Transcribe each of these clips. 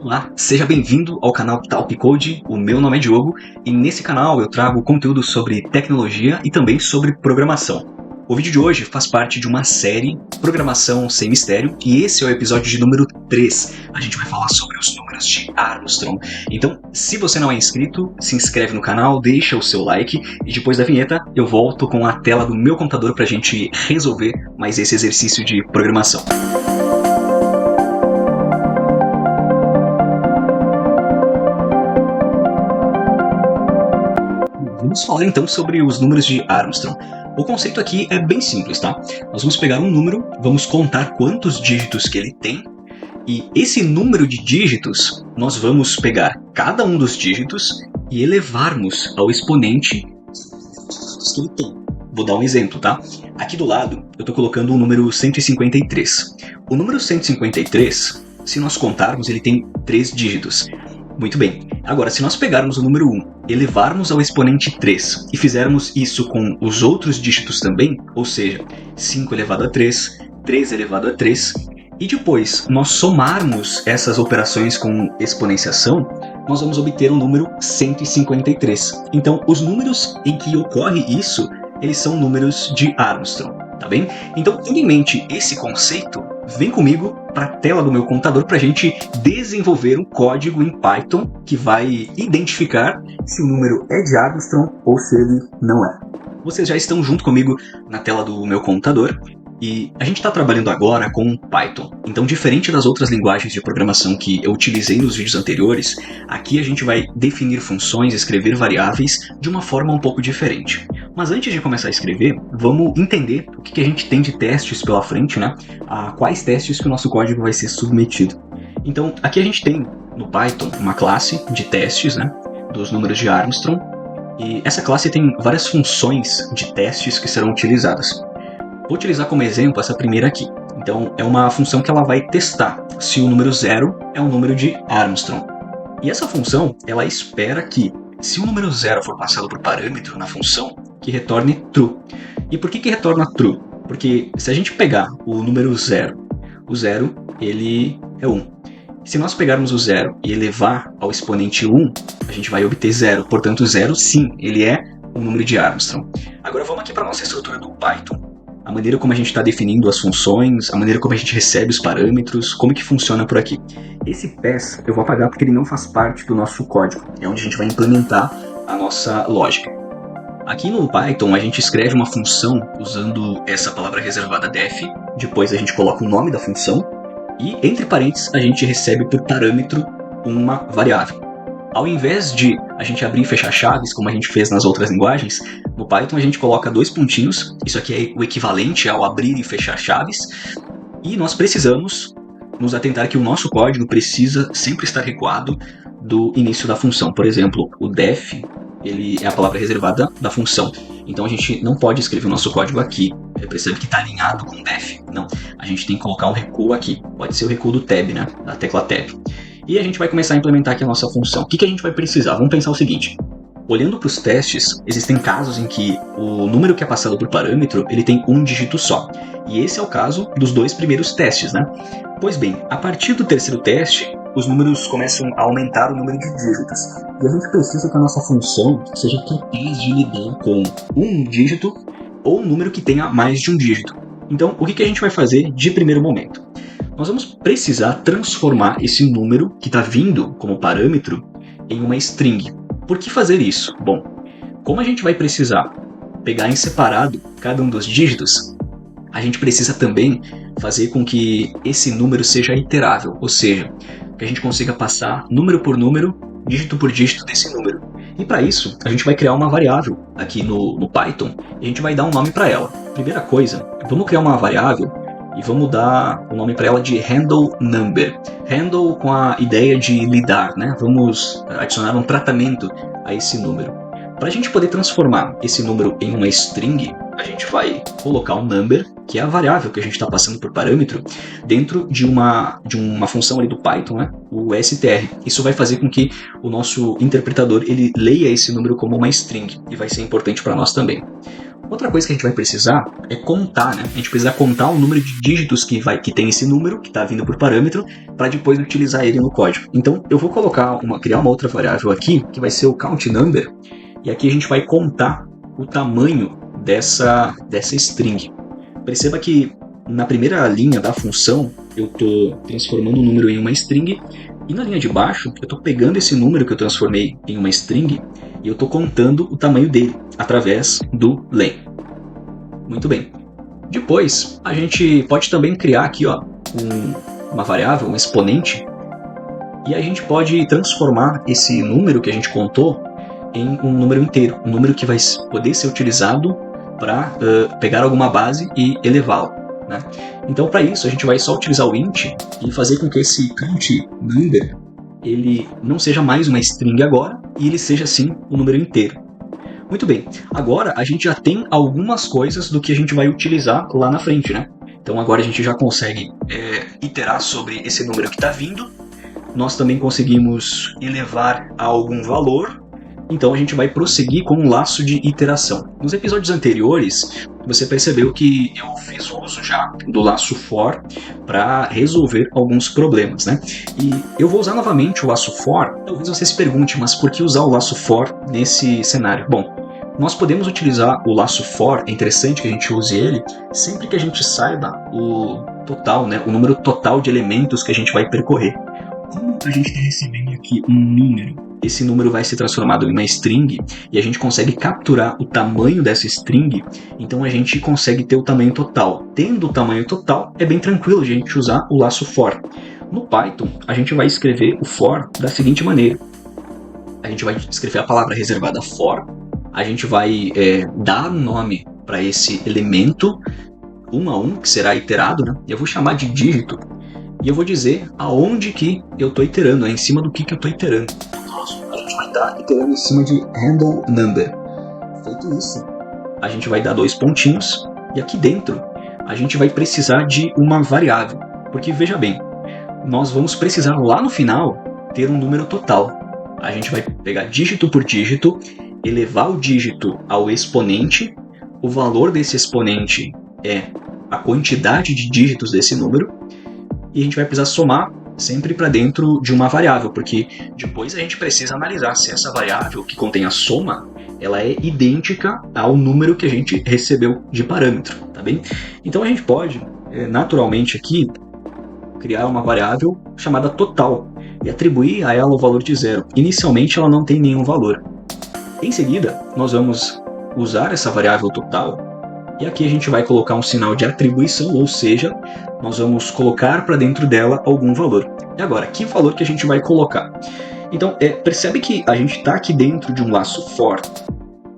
Olá, seja bem-vindo ao canal Talk Code. O meu nome é Diogo e nesse canal eu trago conteúdo sobre tecnologia e também sobre programação. O vídeo de hoje faz parte de uma série Programação Sem Mistério e esse é o episódio de número 3. A gente vai falar sobre os números de Armstrong. Então, se você não é inscrito, se inscreve no canal, deixa o seu like e depois da vinheta eu volto com a tela do meu computador para a gente resolver mais esse exercício de programação. Vamos falar então sobre os números de Armstrong. O conceito aqui é bem simples, tá? Nós vamos pegar um número, vamos contar quantos dígitos que ele tem, e esse número de dígitos, nós vamos pegar cada um dos dígitos e elevarmos ao exponente que ele tem. Vou dar um exemplo, tá? Aqui do lado, eu estou colocando o número 153. O número 153, se nós contarmos, ele tem 3 dígitos. Muito bem. Agora, se nós pegarmos o número 1, elevarmos ao exponente 3 e fizermos isso com os outros dígitos também, ou seja, 5 elevado a 3, 3 elevado a 3, e depois nós somarmos essas operações com exponenciação, nós vamos obter o número 153. Então, os números em que ocorre isso, eles são números de Armstrong, tá bem? Então, tendo em mente esse conceito, vem comigo para a tela do meu computador para a gente desenvolver um código em Python que vai identificar se o número é de Armstrong ou se ele não é. Vocês já estão junto comigo na tela do meu computador e a gente está trabalhando agora com Python. Então, diferente das outras linguagens de programação que eu utilizei nos vídeos anteriores, aqui a gente vai definir funções, escrever variáveis de uma forma um pouco diferente. Mas antes de começar a escrever, vamos entender o que a gente tem de testes pela frente, né? A quais testes que o nosso código vai ser submetido. Então, aqui a gente tem no Python uma classe de testes, né? Dos números de Armstrong. E essa classe tem várias funções de testes que serão utilizadas. Vou utilizar como exemplo essa primeira aqui. Então, é uma função que ela vai testar se o número 0 é um número de Armstrong. E essa função, ela espera que, se o número 0 for passado por parâmetro na função, que retorne true. E por que retorna true? Porque se a gente pegar o número 0, o 0 ele é 1. Se nós pegarmos o 0 e elevar ao exponente 1, a gente vai obter 0. Portanto, 0 sim, ele é um número de Armstrong. Agora vamos aqui para a nossa estrutura do Python. A maneira como a gente está definindo as funções, a maneira como a gente recebe os parâmetros, como que funciona por aqui. Esse pass eu vou apagar porque ele não faz parte do nosso código. É onde a gente vai implementar a nossa lógica. Aqui no Python a gente escreve uma função usando essa palavra reservada def, depois a gente coloca o nome da função e entre parênteses a gente recebe por parâmetro uma variável. Ao invés de a gente abrir e fechar chaves, como a gente fez nas outras linguagens, no Python a gente coloca 2 pontinhos, isso aqui é o equivalente ao abrir e fechar chaves, e nós precisamos nos atentar que o nosso código precisa sempre estar recuado do início da função. Por exemplo, o def, ele é a palavra reservada da função, então a gente não pode escrever o nosso código aqui. Você percebe que está alinhado com def, não, a gente tem que colocar um recuo aqui, pode ser o recuo do tab, né, da tecla tab. E a gente vai começar a implementar aqui a nossa função. O que a gente vai precisar? Vamos pensar o seguinte. Olhando para os testes, existem casos em que o número que é passado por parâmetro, ele tem um dígito só. E esse é o caso dos 2 primeiros testes, né? Pois bem, a partir do terceiro teste, os números começam a aumentar o número de dígitos. E a gente precisa que a nossa função seja capaz de lidar com um dígito ou um número que tenha mais de um dígito. Então, o que a gente vai fazer de primeiro momento? Nós vamos precisar transformar esse número que está vindo como parâmetro em uma string. Por que fazer isso? Bom, como a gente vai precisar pegar em separado cada um dos dígitos, a gente precisa também fazer com que esse número seja iterável, ou seja, que a gente consiga passar número por número, dígito por dígito desse número. E para isso, a gente vai criar uma variável aqui no Python e a gente vai dar um nome para ela. Primeira coisa, vamos criar uma variável e vamos dar o nome para ela de handle number. Handle com a ideia de lidar, né? Vamos adicionar um tratamento a esse número. Para a gente poder transformar esse número em uma string, a gente vai colocar um number, que é a variável que a gente está passando por parâmetro, dentro de uma função ali do Python, né? O str. Isso vai fazer com que o nosso interpretador ele leia esse número como uma string e vai ser importante para nós também. Outra coisa que a gente vai precisar é contar, né? A gente precisa contar o número de dígitos que tem esse número, que está vindo por parâmetro, para depois utilizar ele no código. Então, eu vou criar uma outra variável aqui, que vai ser o count number, e aqui a gente vai contar o tamanho dessa string. Perceba que na primeira linha da função, eu estou transformando o número em uma string, e na linha de baixo, eu estou pegando esse número que eu transformei em uma string, e eu estou contando o tamanho dele, através do len. Muito bem. Depois, a gente pode também criar aqui uma variável, um exponente, e a gente pode transformar esse número que a gente contou em um número inteiro, um número que vai poder ser utilizado para pegar alguma base e elevá-lo, né? Então, para isso, a gente vai só utilizar o int e fazer com que esse count number ele não seja mais uma string agora, e ele seja sim um número inteiro. Muito bem, agora a gente já tem algumas coisas do que a gente vai utilizar lá na frente, né? Então agora a gente já consegue iterar sobre esse número que está vindo, nós também conseguimos elevar a algum valor, então a gente vai prosseguir com um laço de iteração. Nos episódios anteriores, você percebeu que eu fiz uso já do laço for para resolver alguns problemas, né? E eu vou usar novamente o laço for. Talvez você se pergunte, mas por que usar o laço for nesse cenário? Bom, nós podemos utilizar o laço for, é interessante que a gente use ele, sempre que a gente saiba o total, né? O número total de elementos que a gente vai percorrer. Como a gente está recebendo aqui um número, esse número vai ser transformado em uma string e a gente consegue capturar o tamanho dessa string, então a gente consegue ter o tamanho total. Tendo o tamanho total, é bem tranquilo a gente usar o laço for. No Python, a gente vai escrever o for da seguinte maneira. A gente vai escrever a palavra reservada for, a gente vai dar nome para esse elemento um a um, que será iterado, né? Eu vou chamar de dígito. E eu vou dizer aonde que eu estou iterando, em cima do que eu estou iterando. A gente vai estar iterando em cima de handle number. Feito isso, a gente vai dar 2 pontinhos, e aqui dentro a gente vai precisar de uma variável. Porque veja bem, nós vamos precisar lá no final ter um número total. A gente vai pegar dígito por dígito, elevar o dígito ao exponente, o valor desse exponente é a quantidade de dígitos desse número, e a gente vai precisar somar sempre para dentro de uma variável, porque depois a gente precisa analisar se essa variável que contém a soma, ela é idêntica ao número que a gente recebeu de parâmetro, tá bem? Então a gente pode, naturalmente aqui, criar uma variável chamada total e atribuir a ela o valor de 0. Inicialmente ela não tem nenhum valor. Em seguida, nós vamos usar essa variável total, e aqui a gente vai colocar um sinal de atribuição, ou seja, nós vamos colocar para dentro dela algum valor. E agora, que valor que a gente vai colocar? Então, percebe que a gente está aqui dentro de um laço for,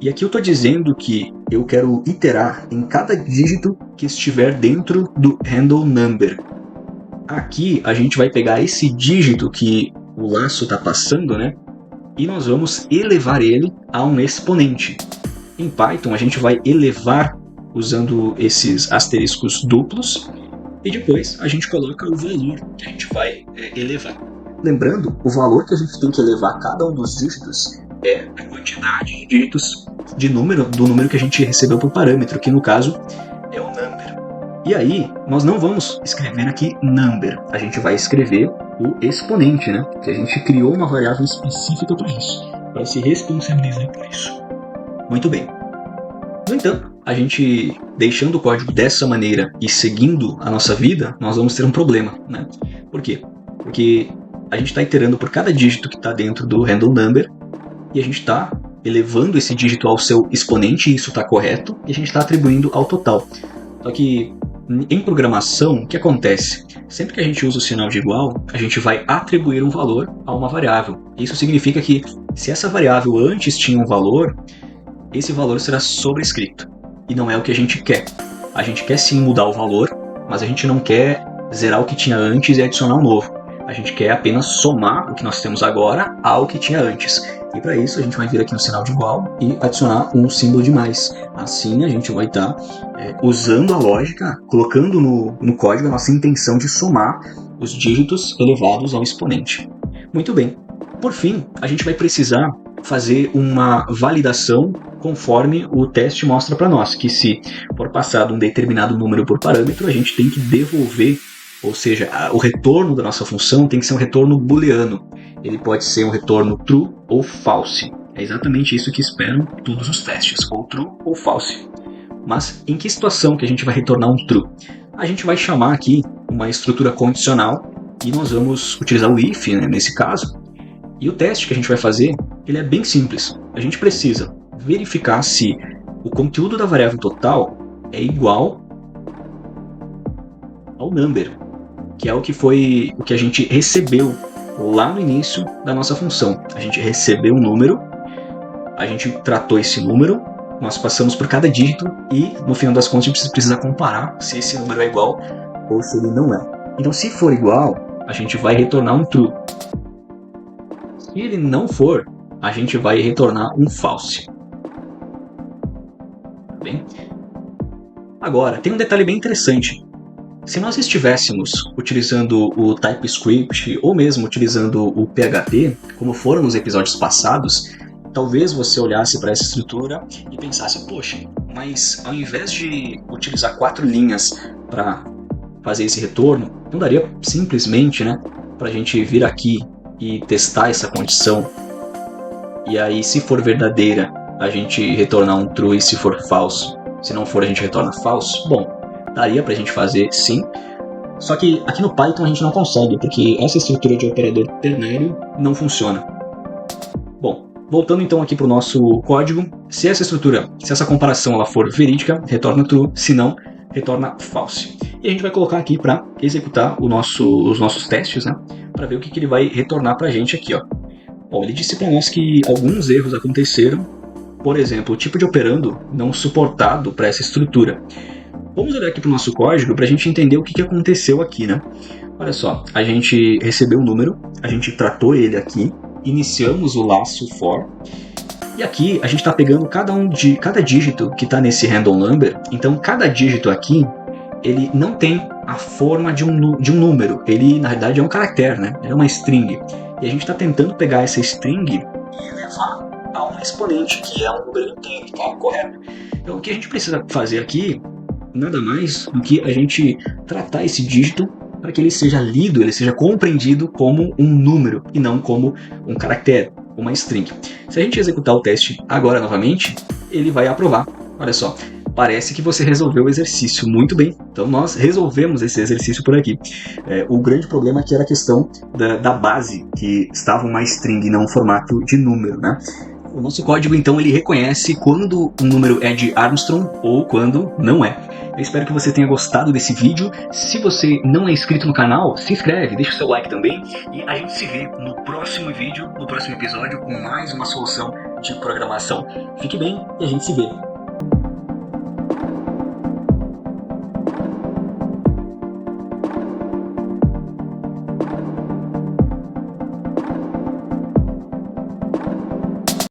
e aqui eu estou dizendo que eu quero iterar em cada dígito que estiver dentro do handle number. Aqui a gente vai pegar esse dígito que o laço está passando, né? E nós vamos elevar ele a um exponente. Em Python, a gente vai elevar usando esses asteriscos duplos, e depois a gente coloca o valor que a gente vai elevar. Lembrando, o valor que a gente tem que elevar a cada um dos dígitos é a quantidade de dígitos do número que a gente recebeu por parâmetro, que no caso é o number. E aí, nós não vamos escrever aqui number, a gente vai escrever o exponente, né? Que a gente criou uma variável específica para isso, para se responsabilizar por isso. Muito bem. No entanto, a gente deixando o código dessa maneira e seguindo a nossa vida, nós vamos ter um problema, né? Por quê? Porque a gente está iterando por cada dígito que está dentro do handle number, e a gente está elevando esse dígito ao seu exponente, e isso está correto, e a gente está atribuindo ao total. Só que em programação, o que acontece? Sempre que a gente usa o sinal de igual, a gente vai atribuir um valor a uma variável. Isso significa que se essa variável antes tinha um valor, esse valor será sobrescrito. E não é o que a gente quer. A gente quer sim mudar o valor, mas a gente não quer zerar o que tinha antes e adicionar um novo. A gente quer apenas somar o que nós temos agora ao que tinha antes. E para isso a gente vai vir aqui no sinal de igual e adicionar um símbolo de mais. Assim a gente vai estar usando a lógica, colocando no código a nossa intenção de somar os dígitos elevados ao exponente. Muito bem. Por fim, a gente vai precisar fazer uma validação conforme o teste mostra para nós, que se for passado um determinado número por parâmetro, a gente tem que devolver, ou seja, o retorno da nossa função tem que ser um retorno booleano. Ele pode ser um retorno true ou false. É exatamente isso que esperam todos os testes, ou true ou false. Mas em que situação que a gente vai retornar um true? A gente vai chamar aqui uma estrutura condicional e nós vamos utilizar o if, né, nesse caso. E o teste que a gente vai fazer, ele é bem simples. A gente precisa verificar se o conteúdo da variável total é igual ao number, que é o que a gente recebeu lá no início da nossa função. A gente recebeu um número, a gente tratou esse número, nós passamos por cada dígito e no final das contas a gente precisa comparar se esse número é igual ou se ele não é. Então, se for igual, a gente vai retornar um true. Se ele não for, a gente vai retornar um false. Bem? Agora, tem um detalhe bem interessante. Se nós estivéssemos utilizando o TypeScript ou mesmo utilizando o PHP, como foram nos episódios passados, talvez você olhasse para essa estrutura e pensasse, poxa, mas ao invés de utilizar 4 linhas para fazer esse retorno, não daria simplesmente, né, para a gente vir aqui e testar essa condição, e aí se for verdadeira a gente retornar um true e se for falso, se não for a gente retorna falso? Bom, daria pra gente fazer sim, só que aqui no Python a gente não consegue, porque essa estrutura de operador ternário não funciona. Bom, voltando então aqui para o nosso código, se essa comparação ela for verídica, retorna true, se não, retorna false. E a gente vai colocar aqui para executar os nossos testes, né, para ver o que ele vai retornar para a gente aqui, ó. Bom, ele disse para nós que alguns erros aconteceram, por exemplo, o tipo de operando não suportado para essa estrutura. Vamos olhar aqui para o nosso código para a gente entender o que aconteceu aqui, né? Olha só, a gente recebeu um número, a gente tratou ele aqui, iniciamos o laço for, e aqui a gente está pegando cada dígito que está nesse random number. Então cada dígito aqui, ele não tem a forma de um número, ele na realidade é um caractere, né? É uma string. E a gente está tentando pegar essa string e levar a um exponente, que é um número inteiro, tá? Correto? Então o que a gente precisa fazer aqui, nada mais do que a gente tratar esse dígito para que ele seja lido, ele seja compreendido como um número e não como um caractere, uma string. Se a gente executar o teste agora novamente, ele vai aprovar. Olha só, parece que você resolveu o exercício muito bem. Então nós resolvemos esse exercício por aqui. O grande problema aqui era a questão da base, que estava uma string e não um formato de número, né? O nosso código, então, ele reconhece quando um número é de Armstrong ou quando não é. Eu espero que você tenha gostado desse vídeo. Se você não é inscrito no canal, se inscreve, deixa o seu like também. E a gente se vê no próximo vídeo, no próximo episódio, com mais uma solução de programação. Fique bem e a gente se vê.